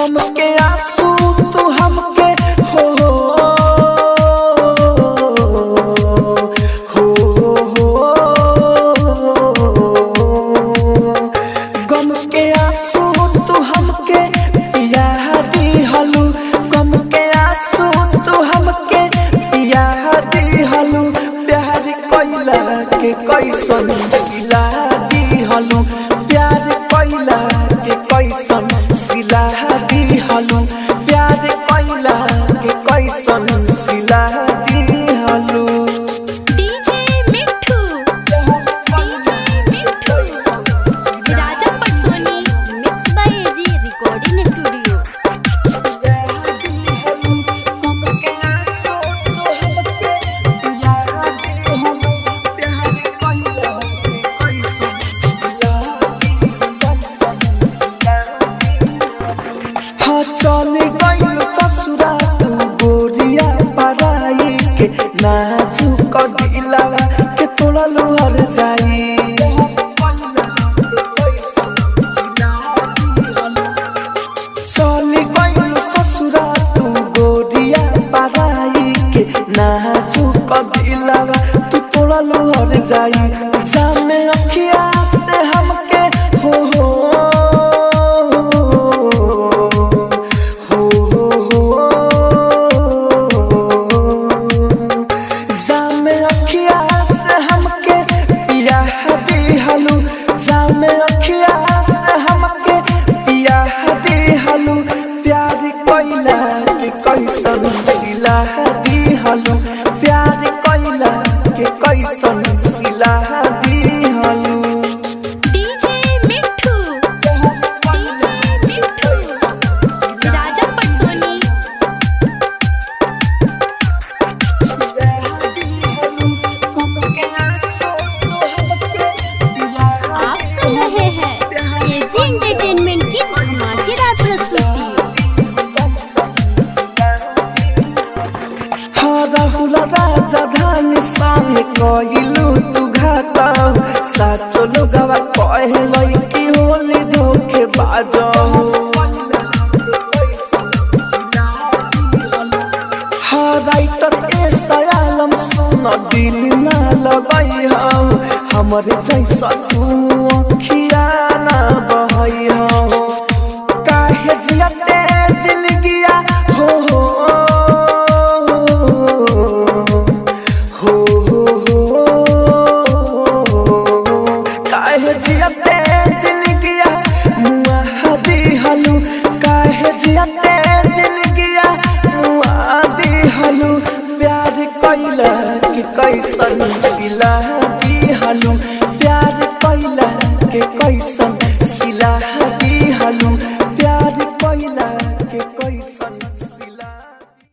गम के आंसू तू हमके हो गम के आंसू तू हमके पिया दिहलू गम के आंसू तू हमके पिया दिहलू प्यार कइला के कैसन सिला दिहलू प्यार कइला के कैसन सिला दिहलू प्यार कइला के कैसन सिला दिहलू DJ Mithu Raja Patsoni mix by AG recording studio. चल गइल ससुरा तू गोरिया पराई के नाजुक दिलवा के तोड़ा लोहर जाई चल गइल ससुरा तू गोरिया पराई के नाजुक दिलवा तू तोड़ा लोहर जाई जामे अखिया से हमके हो जामे अखिया से हमके पिया दिहलू जामे अखिया से हमके पिया दिहलू प्यार कइला के कैसन सिला दिहलू प्यार कइला के कैसन सिला दिहलू डीजे मिठू राजा पटसोनी। आप सुन रहे हैं एजी एंटरटेनमेंट की धमाकेदार प्रस्तुति। राहुल राजा धान संगे कइलू तू घाटा साचो लोगवा कहलै कि होली धोखे बाजो राइटर ए सयालम सुन दिल ना लगई हमरे जैसा तू